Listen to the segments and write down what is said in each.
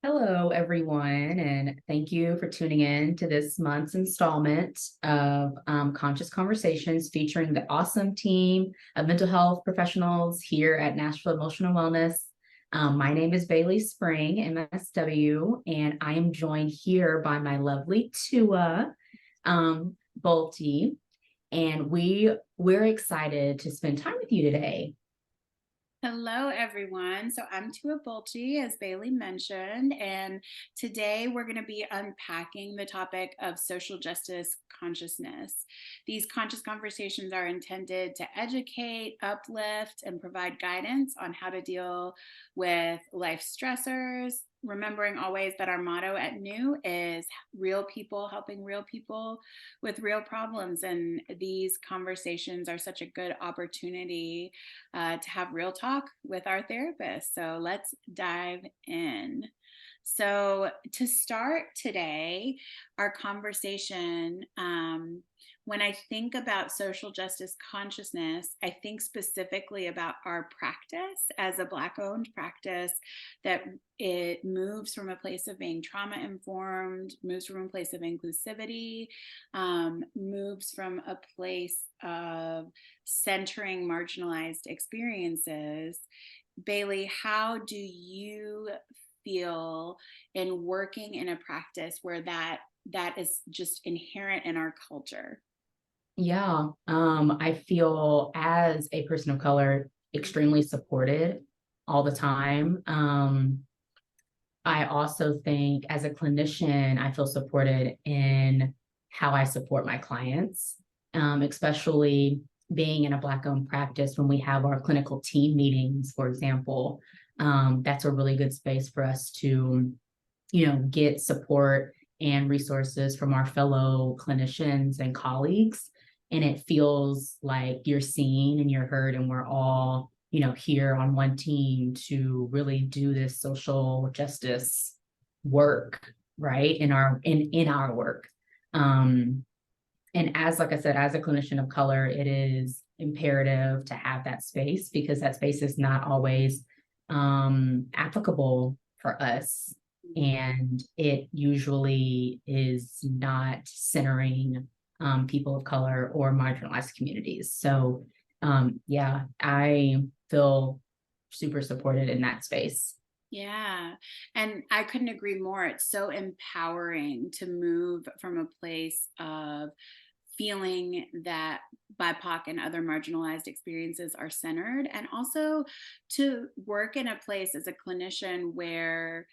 Hello, everyone, and thank you for tuning in to this month's installment of Conscious Conversations featuring the awesome team of mental health professionals here at Nashville Emotional Wellness. My name is Baylie Spring, MSW, and I am joined here by my lovely Tua Bolte, and we're excited to spend time with you today. Hello, everyone. So I'm Tua Bolte, as Baylie mentioned, and today we're going to be unpacking the topic of social justice consciousness. These conscious conversations are intended to educate, uplift, and provide guidance on how to deal with life stressors. Remembering always that our motto at New is real people helping real people with real problems. And these conversations are such a good opportunity to have real talk with our therapist. So let's dive in. So, to start today, our conversation, when I think about social justice consciousness, I think specifically about our practice as a Black owned practice, that it moves from a place of being trauma informed, moves from a place of inclusivity, moves from a place of centering marginalized experiences. Baylie, how do you feel in working in a practice where that is just inherent in our culture? Yeah, I feel as a person of color extremely supported all the time. I also think as a clinician, I feel supported in how I support my clients, especially being in a Black-owned practice when we have our clinical team meetings, for example. That's a really good space for us to, get support and resources from our fellow clinicians and colleagues. And it feels like you're seen and you're heard, and we're all here on one team to really do this social justice work, right? In our work. And as like I said, as a clinician of color, it is imperative to have that space because that space is not always applicable for us. And it usually is not centering people of color or marginalized communities. So yeah, I feel super supported in that space. Yeah. And I couldn't agree more. It's so empowering to move from a place of feeling that BIPOC and other marginalized experiences are centered, and also to work in a place as a clinician where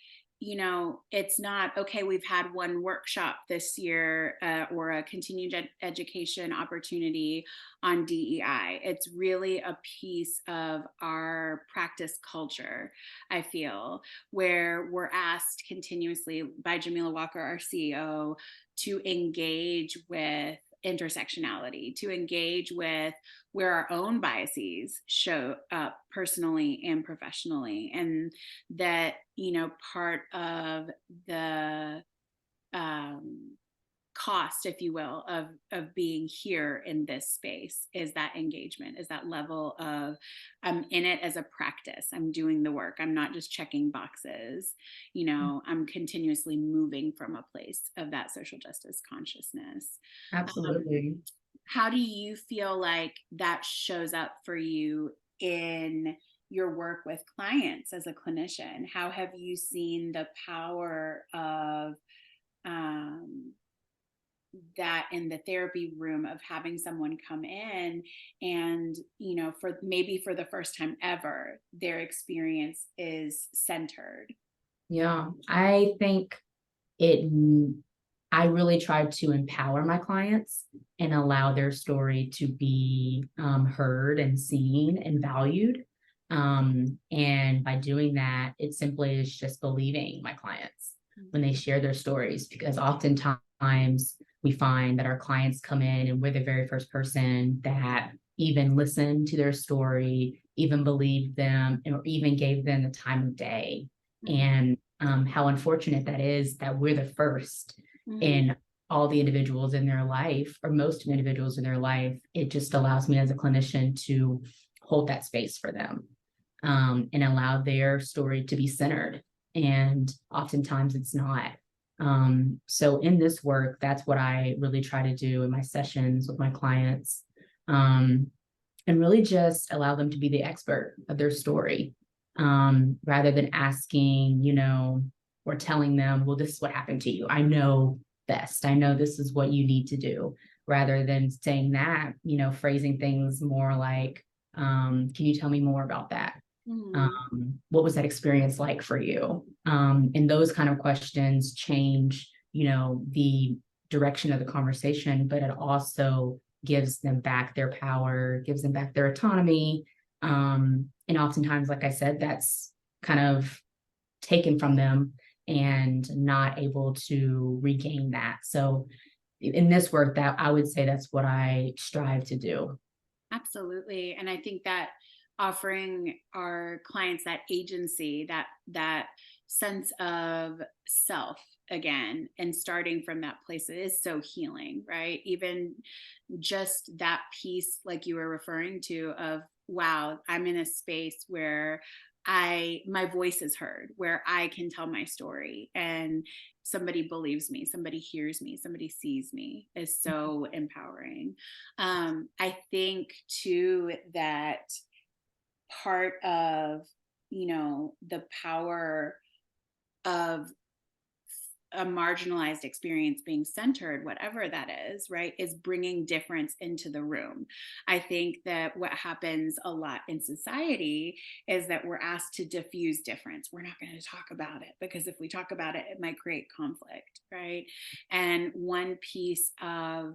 it's not okay, we've had one workshop this year or a continued education opportunity on DEI. It's really a piece of our practice culture, I feel, where we're asked continuously by Jamila Walker, our CEO, to engage with intersectionality, to engage with where our own biases show up personally and professionally. And that, part of the cost, if you will, of being here in this space is that engagement, is that level of I'm in it as a practice. I'm doing the work. I'm not just checking boxes. I'm continuously moving from a place of that social justice consciousness. Um, Absolutely. how do you feel like that shows up for you in your work with clients as a clinician? How have you seen the power of um, that in the therapy room, of having someone come in and, for maybe for the first time ever, their experience is centered? Yeah, I think it, I really try to empower my clients and allow their story to be heard and seen and valued. And by doing that, it simply is just believing my clients when they share their stories, because oftentimes we find that our clients come in and we're the very first person that even listened to their story, even believed them, or even gave them the time of day. Mm-hmm. And how unfortunate that is that we're the first Mm-hmm. in all the individuals in their life, or most individuals in their life. It just allows me as a clinician to hold that space for them, and allow their story to be centered. And oftentimes it's not. So in this work, that's what I really try to do in my sessions with my clients. And really just allow them to be the expert of their story, rather than asking, or telling them, well, this is what happened to you. I know best. I know this is what you need to do, rather than saying that, phrasing things more like, can you tell me more about that? Mhm. What was that experience like for you? And those kind of questions change, the direction of the conversation, but it also gives them back their power, gives them back their autonomy. And oftentimes, like I said, that's kind of taken from them and not able to regain that. So in this work, that I would say that's what I strive to do. Absolutely. And I think that offering our clients that agency, that sense of self again, and starting from that place, it is so healing, right? Even just that piece, like you were referring to, of wow, I'm in a space where my voice is heard, where I can tell my story and somebody believes me, somebody hears me, somebody sees me, is so empowering. I think too that part of, the power of a marginalized experience being centered, whatever that is, right, is bringing difference into the room. I think that what happens a lot in society is that we're asked to diffuse difference. We're not going to talk about it because if we talk about it, it might create conflict, right? And one piece of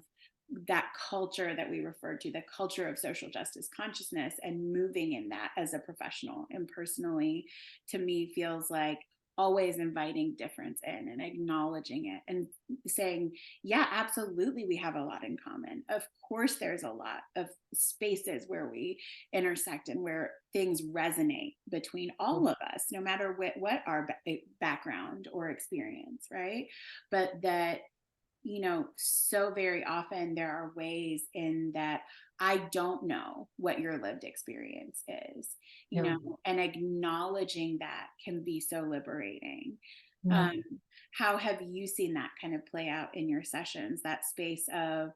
that culture that we referred to, the culture of social justice consciousness, and moving in that as a professional and personally, to me, feels like always inviting difference in and acknowledging it and saying, yeah, absolutely, we have a lot in common. Of course, there's a lot of spaces where we intersect and where things resonate between all of us, no matter what our background or experience, right? But that, so very often there are ways in that I don't know what your lived experience is, Yeah. and acknowledging that can be so liberating. Yeah. Um, how have you seen that kind of play out in your sessions? That space of,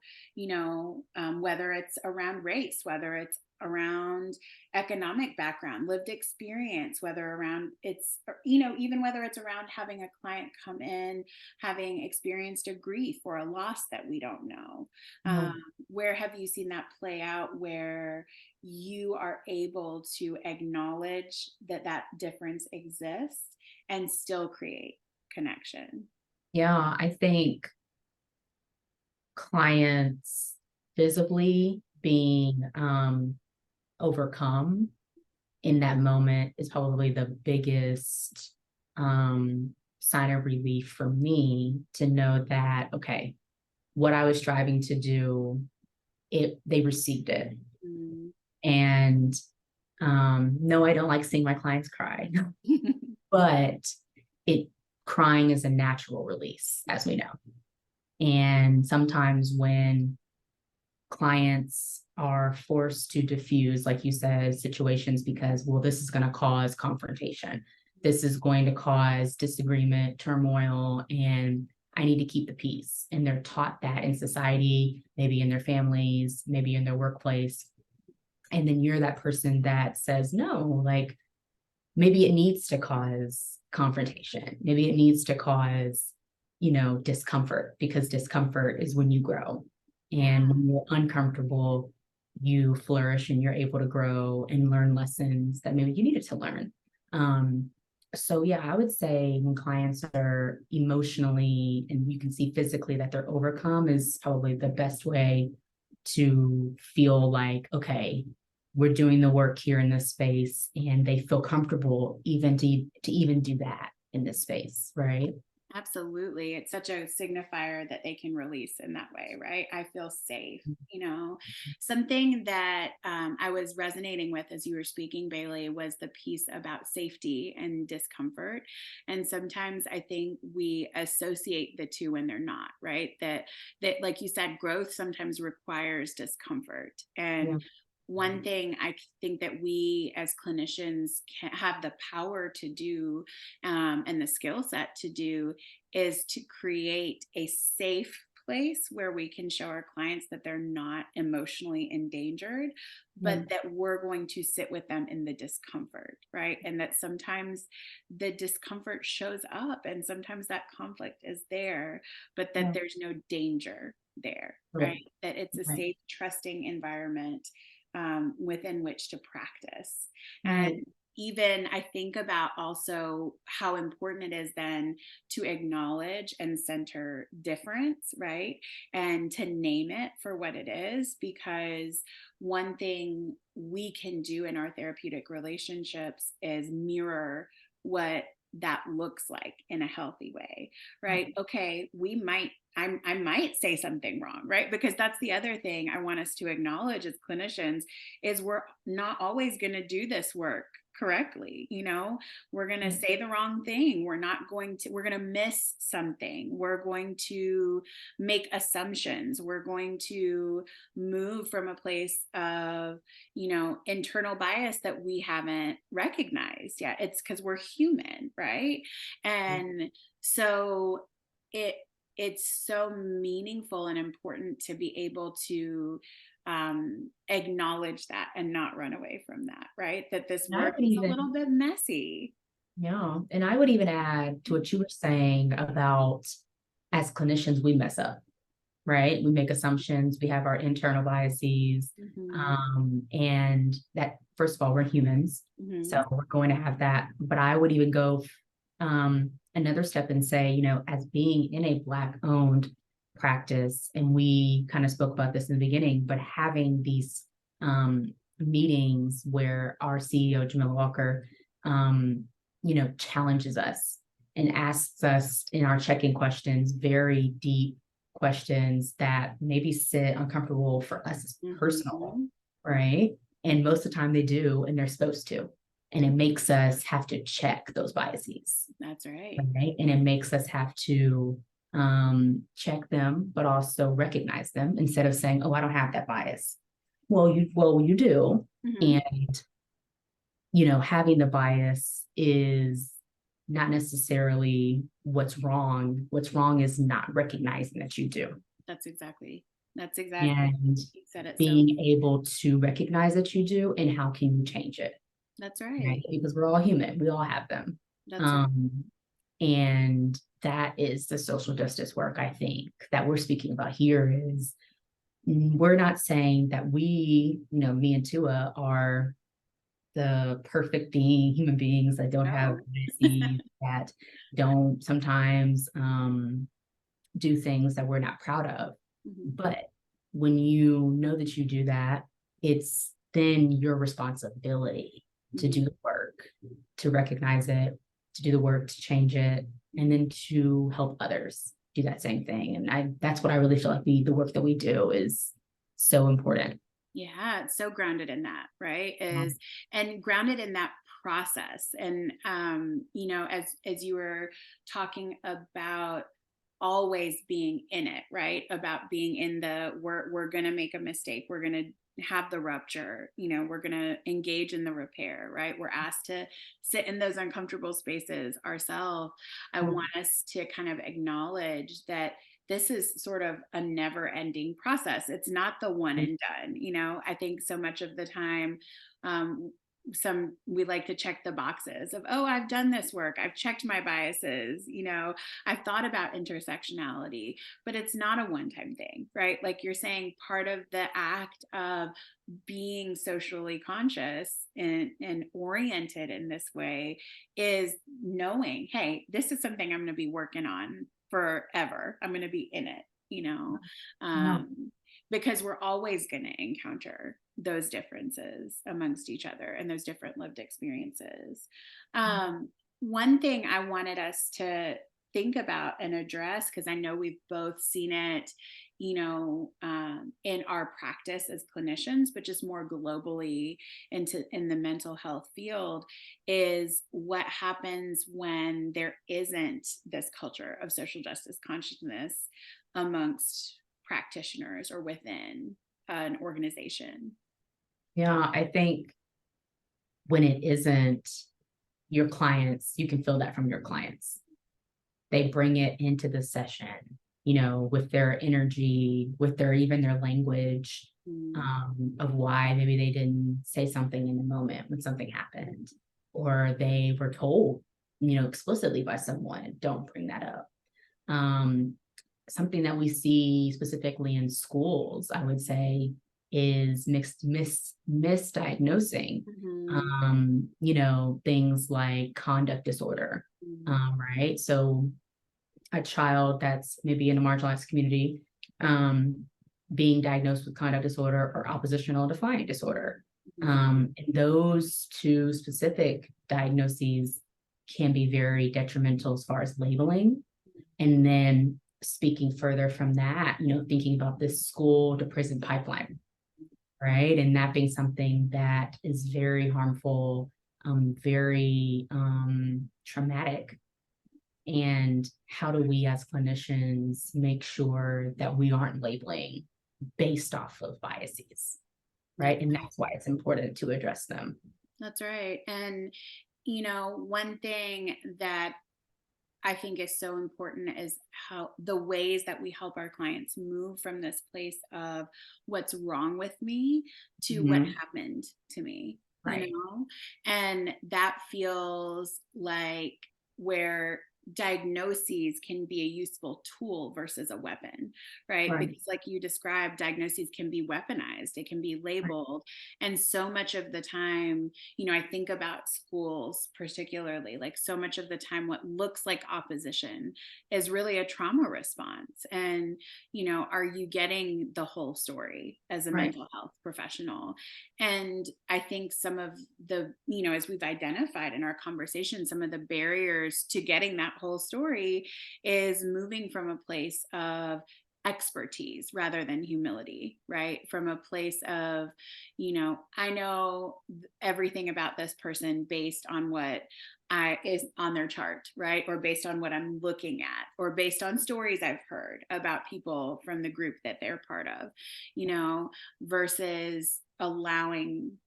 whether it's around race, whether it's around economic background, lived experience, whether around it's, even whether it's around having a client come in having experienced a grief or a loss that we don't know. Yeah. Where have you seen that play out where you are able to acknowledge that that difference exists and still create connection? Yeah, I think clients visibly being overcome in that moment is probably the biggest sign of relief for me, to know that, okay, what I was striving to do, they received it. Mm. And no, I don't like seeing my clients cry, but it crying is a natural release, as we know. And sometimes when clients are forced to diffuse, like you said, situations because, well, this is going to cause confrontation. This is going to cause disagreement, turmoil, and I need to keep the peace. And they're taught that in society, maybe in their families, maybe in their workplace. And then you're that person that says, no, like maybe it needs to cause confrontation. Maybe it needs to cause, discomfort, because discomfort is when you grow. And Yeah. when you're uncomfortable, you flourish and you're able to grow and learn lessons that maybe you needed to learn. So yeah, I would say when clients are emotionally and you can see physically that they're overcome is probably the best way to feel like, okay, we're doing the work here in this space, and they feel comfortable even to even do that in this space, right? Absolutely. It's such a signifier that they can release in that way, right? I feel safe. Something that I was resonating with as you were speaking, Bailey, was the piece about safety and discomfort. And sometimes I think we associate the two when they're not, right? That like you said, growth sometimes requires discomfort. Yeah. And one thing I think that we as clinicians can have the power to do, and the skill set to do, is to create a safe place where we can show our clients that they're not emotionally endangered, but Mm, that we're going to sit with them in the discomfort, right? And that sometimes the discomfort shows up and sometimes that conflict is there, but that yeah, there's no danger there, right, right? That it's a right, safe, trusting environment, within which to practice. And right. even I think about also how important it is then to acknowledge and center difference, right? And to name it for what it is, because one thing we can do in our therapeutic relationships is mirror what that looks like in a healthy way, right? Okay, I might say something wrong, right? Because that's the other thing I want us to acknowledge as clinicians is we're not always going to do this work correctly. We're going to Mm, say the wrong thing. We're going to miss something. We're going to make assumptions. We're going to move from a place of, internal bias that we haven't recognized yet. It's because we're human, right? mm. And so it it's so meaningful and important to be able to acknowledge that and not run away from that, right? That this And I work would is a even, little bit messy. yeah, and I would even add to what you were saying about as clinicians, we mess up, right? We make assumptions, we have our internal biases. Hmm. And that, first of all, we're humans. So Hmm. we're going to have that. But I would even go another step and say, as being in a Black owned practice, and we kind of spoke about this in the beginning, but having these meetings where our CEO, Jamila Walker, challenges us and asks us in our check-in questions very deep questions that maybe sit uncomfortable for us as personal, Hmm. right? And most of the time they do, and they're supposed to. And it makes us have to check those biases, That's right. right? And it makes us have to check them, but also recognize them instead of saying, "Oh, I don't have that bias." Well, you do, Hmm. and having the bias is not necessarily what's wrong. What's wrong is not recognizing that you do. That's exactly. That's exactly. And You said it so. being able to recognize that you do and how can you change it, That's right? right. Because we're all human, we all have them. That's right. um and that is the social justice work I think that we're speaking about here. Is we're not saying that we, me and Tua, are the perfect being human beings that don't have No. biases, that don't sometimes do things that we're not proud of. Mhm. But when you know that you do that, it's then your responsibility to Mhm. do the work, to recognize it, to do the work to change it, and then to help others do that same thing. And that's what I really feel like the work that we do is so important. Yeah, it's so grounded in that, right? Um, Is and grounded in that process. And as you were talking about always being in it, right? About being in the we're gonna make a mistake, we're gonna have the rupture, we're gonna engage in the repair, right? We're asked to sit in those uncomfortable spaces ourselves. I want us to kind of acknowledge that this is sort of a never ending process. It's not the one and done. I think so much of the time, um, we like to check the boxes of, oh, I've done this work, I've checked my biases, I've thought about intersectionality, but it's not a one time thing, right? Like you're saying, part of the act of being socially conscious and oriented in this way is knowing, hey, this is something I'm going to be working on forever. I'm going to be in it, yeah. um, because we're always going to encounter those differences amongst each other and those different lived experiences. One thing I wanted us to think about and address, because I know we've both seen it, in our practice as clinicians, but just more globally in the mental health field, is what happens when there isn't this culture of social justice consciousness amongst practitioners or within an organization. Yeah, I think when it isn't your clients, you can feel that from your clients. They bring it into the session, with their energy, with their even their language, Mm. of why maybe they didn't say something in the moment when something happened, or they were told, explicitly by someone, don't bring that up. Um, Something that we see specifically in schools, I would say, is misdiagnosing, Mhm. things like conduct disorder, Mhm. right? So a child that's maybe in a marginalized community, um, being diagnosed with conduct disorder or oppositional defiant disorder. Mhm. And those two specific diagnoses can be very detrimental as far as labeling. And then speaking further from that, thinking about this school to prison pipeline, right? And that being something that is very harmful, very traumatic. And how do we as clinicians make sure that we aren't labeling based off of biases, That's right? And right. that's why it's important to address them. That's right. And, one thing that I think is so important is how the ways that we help our clients move from this place of what's wrong with me to what Mhm. happened to me, Right, and that feels like where diagnoses can be a useful tool versus a weapon, right? right, Because, like you described, diagnoses can be weaponized, it can be right, labeled. And so much of the time, I think about schools particularly, like so much of the time, what looks like opposition is really a trauma response. And, are you getting the whole story as a right. mental health professional? And I think some of the, as we've identified in our conversation, some of the barriers to getting that whole story is moving from a place of expertise rather than humility, right? From a place of, I know everything about this person based on what I is on their chart, right? Or based on what I'm looking at, or based on stories I've heard about people from the group that they're part of, versus allowing,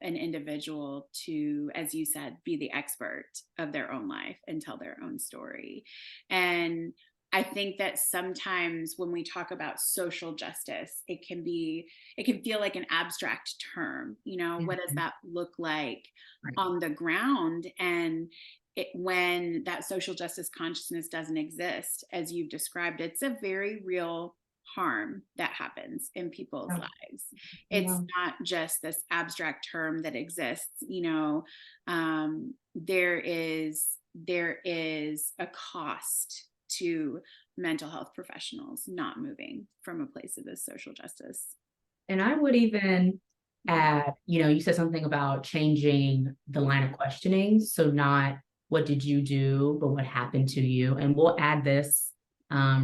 an individual to, as you said, be the expert of their own life and tell their own story. And I think that sometimes when we talk about social justice, it can feel like an abstract term. What does Mhm. that look like Right. on the ground? And when that social justice consciousness doesn't exist, as you've described, it's a very real harm that happens in people's Yeah. lives. It's Yeah. not just this abstract term that exists. There is a cost to mental health professionals not moving from a place of this social justice. And I would even Mhm. add, you said something about changing the line of questioning. So not what did you do, but what happened to you. And we'll add this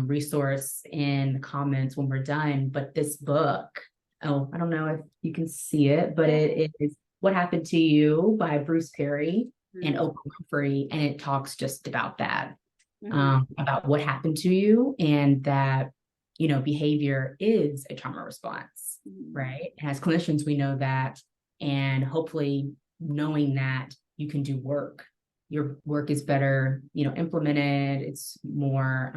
resource in the comments when we're done. But this book, oh, I don't know if you can see it, but Yeah. it is What Happened to You by Bruce Perry and Mhm. Oprah Winfrey. And it talks just about that, Mhm. about what happened to you, and that, behavior is a trauma response, Mhm. right? And as clinicians, we know that. And hopefully, knowing that you can do work, your work is better, implemented, it's more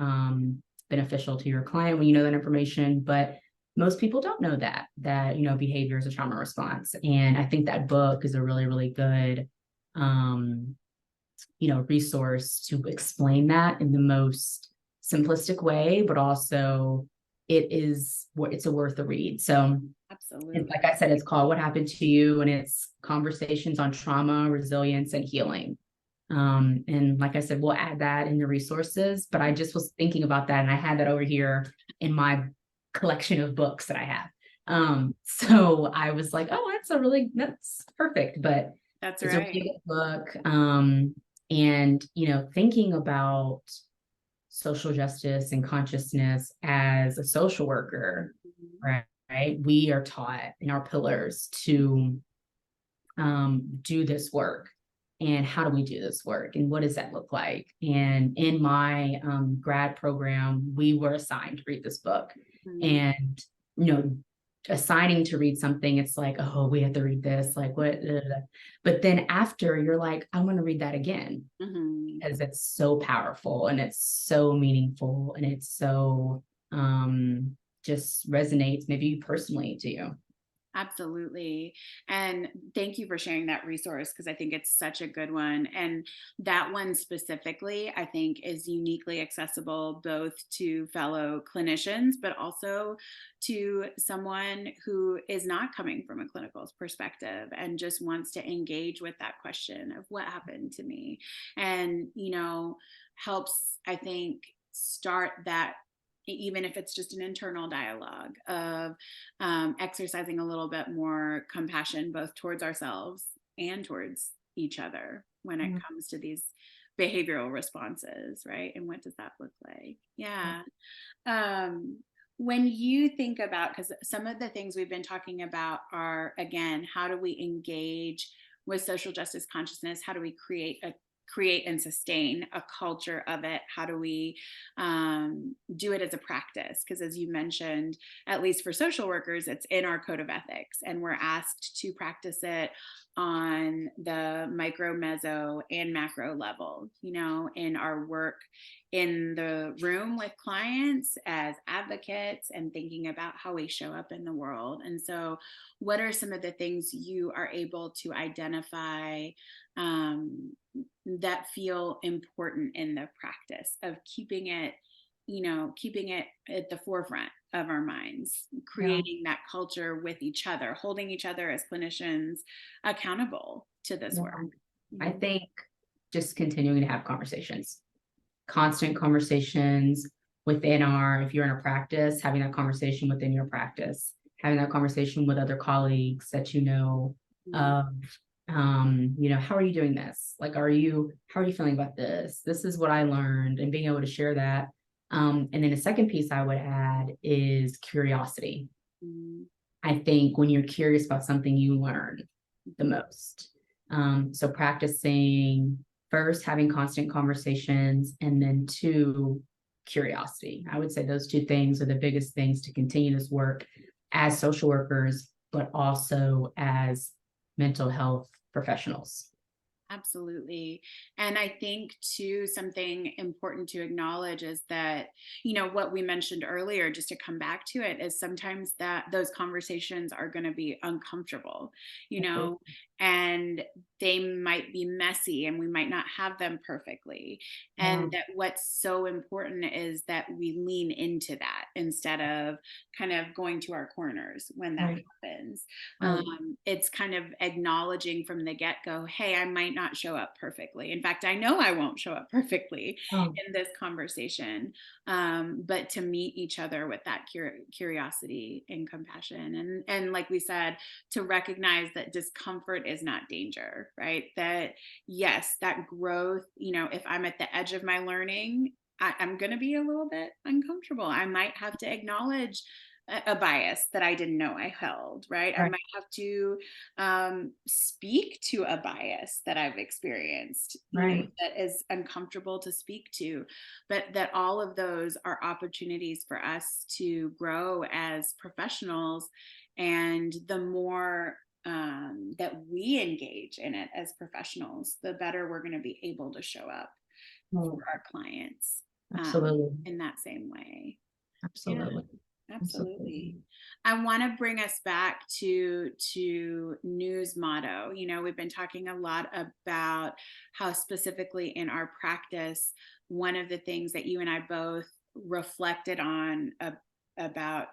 beneficial to your client when you know that information. But most people don't know that behavior is a trauma response. And I think that book is a really, really good um resource to explain that in the most simplistic way, but also it's a worth a read. So it's, Absolutely. like I said, it's called What Happened to You, and it's conversations on trauma, resilience, and healing. And like I said, we'll add that in the resources, but I just was thinking about that and I had that over here in my collection of books that I have. So I was like, oh, that's perfect. But That's it's a right. really good book. And thinking about social justice and consciousness as a social worker, Mhm. right? Right? We are taught in our pillars to do this work. And how do we do this work? And what does that look like? And in my grad program, we were assigned to read this book. Mhm. And, you know, assigning to read something, it's like, oh, we have to read this, like what? But then after, you're like, I want to read that again because it's so powerful and it's so meaningful and it's so just resonates maybe personally to you. Absolutely. And thank you for sharing that resource because I think it's such a good one. And that one specifically, I think, is uniquely accessible both to fellow clinicians, but also to someone who is not coming from a clinical perspective and just wants to engage with that question of what happened to me. And, helps, I think, start that, even if it's just an internal dialogue of exercising a little bit more compassion, both towards ourselves and towards each other when it comes to these behavioral responses, right? And what does that look like? Yeah. When you think about, because some of the things we've been talking about are, again, how do we engage with social justice consciousness? How do we create and sustain a culture of it? How do we do it as a practice? Because as you mentioned, at least for social workers, it's in our code of ethics, and we're asked to practice it on the micro, meso, and macro level, in our work in the room with clients as advocates and thinking about how we show up in the world. And so, what are some of the things you are able to identify that feel important in the practice of keeping it at the forefront of our minds, creating that culture with each other, holding each other as clinicians accountable to this work? I think just continuing to have conversations, constant conversations within if you're in a practice, having that conversation within your practice, having that conversation with other colleagues that of how are you doing this? Like, how are you feeling about this? This is what I learned, and being able to share that. And then a second piece I would add is curiosity. I think when you're curious about something, you learn the most. So practicing, first, having constant conversations, and then two, curiosity. I would say those two things are the biggest things to continue this work as social workers, but also as mental health professionals. Absolutely. And I think too, something important to acknowledge is that, what we mentioned earlier, just to come back to it, is sometimes that those conversations are going to be uncomfortable, and they might be messy and we might not have them perfectly. And that what's so important is that we lean into that instead of kind of going to our corners when that happens. It's kind of acknowledging from the get-go, hey, I might not show up perfectly. In fact, I know I won't show up perfectly in this conversation, but to meet each other with that curiosity and compassion. And like we said, to recognize that discomfort is not danger, right? That yes, that growth, if I'm at the edge of my learning, I'm going to be a little bit uncomfortable. I might have to acknowledge a bias that I didn't know I held, right? I might have to speak to a bias that I've experienced, that is uncomfortable to speak to, but that all of those are opportunities for us to grow as professionals. And the more that we engage in it as professionals, the better we're going to be able to show up for our clients in that same way. Absolutely. Yeah. Absolutely. I want to bring us back to Nu's motto. We've been talking a lot about how specifically in our practice, one of the things that you and I both reflected on about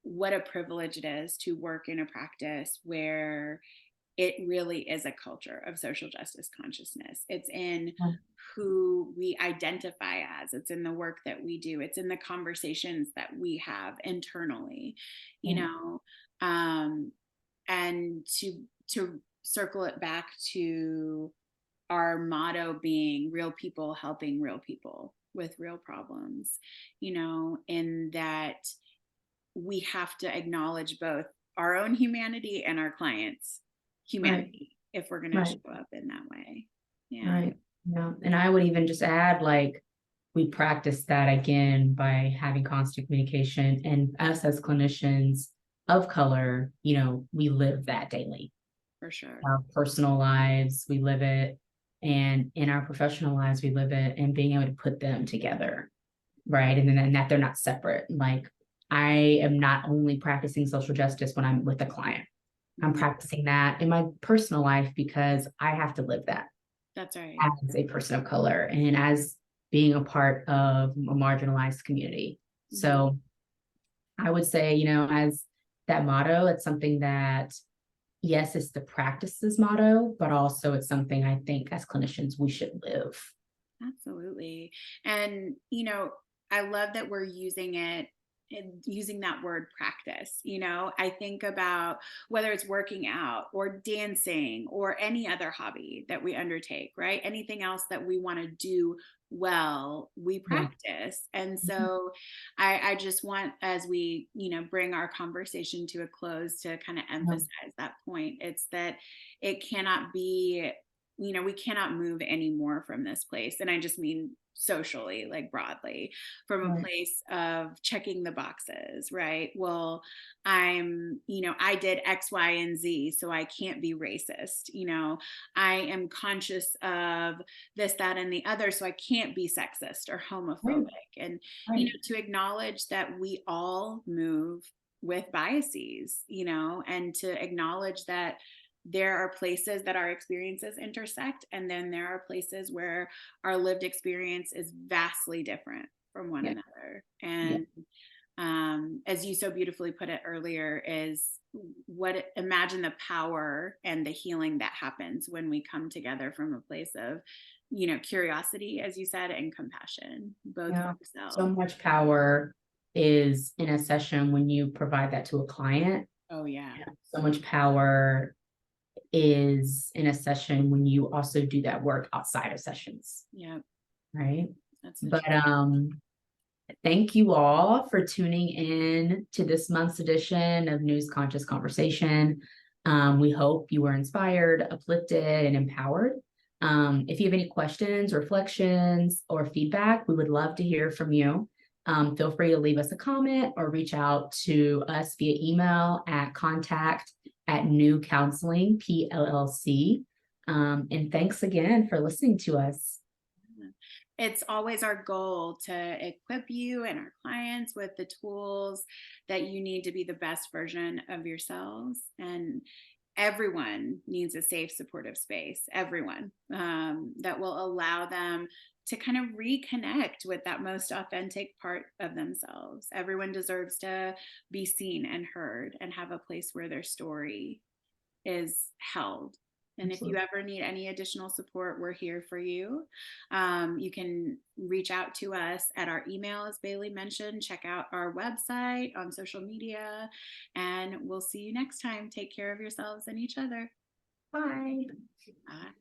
what a privilege it is to work in a practice where it really is a culture of social justice consciousness. It's in who we identify as, it's in the work that we do, it's in the conversations that we have internally, and to circle it back to our motto being real people helping real people with real problems, in that we have to acknowledge both our own humanity and our clients' humanity if we're going to show up in that way. Yeah. And I would even just add, like, we practice that again by having constant communication, and us as clinicians, of color, we live that daily. For sure. Our personal lives, we live it. And in our professional lives, we live it, and being able to put them together. Right. And then that they're not separate. Like, I am not only practicing social justice when I'm with a client, I'm Mhm. practicing that in my personal life because I have to live that That's right. as a person of color and as being a part of a marginalized community. Mhm. So I would say, as that motto, it's something that, yes, it's the practices motto, but also it's something I think as clinicians we should live. Absolutely. And, I love that we're using it and using that word practice. I think about whether it's working out or dancing or any other hobby that we undertake, right? Anything else that we want to do well, we Yeah. practice. And Mhm. so I just want, as we, bring our conversation to a close, to kind of Yeah. emphasize that point. It's that it cannot be, we cannot move anymore from this place. And I just mean socially, like broadly, from a Right. place of checking the boxes, right? Well, I did X, Y, and Z, so I can't be racist. I am conscious of this, that, and the other, so I can't be sexist or Right. homophobic. And, Right. to acknowledge that we all move with biases, and to acknowledge that there are places that our experiences intersect, and then there are places where our lived experience is vastly different from one Yeah. another. Yeah. And as you so beautifully put it earlier, is imagine the power and the healing that happens when we come together from a place of, curiosity, as you said, and compassion, both for Yeah. So ourselves. much power is in a session when you provide that to a client. Oh yeah. So much power is in a session when you also do that work outside of sessions, Yeah. right? That's the But truth. thank you all for tuning in to this month's edition of News Conscious Conversation. We hope you were inspired, uplifted, and empowered. If you have any questions, reflections, or feedback, we would love to hear from you. Feel free to leave us a comment or reach out to us via email at contact@New Counseling PLLC. And thanks again for listening to us. It's always our goal to equip you and our clients with the tools that you need to be the best version of yourselves. And everyone needs a safe, supportive space, everyone, that will allow them to kind of reconnect with that most authentic part of themselves. Everyone deserves to be seen and heard and have a place where their story is held. And if you Absolutely. ever need any additional support, we're here for you. You can reach out to us at our email, as Baylie mentioned. Check out our website, on social media, and we'll see you next time. Take care of yourselves and each other. Bye. Bye.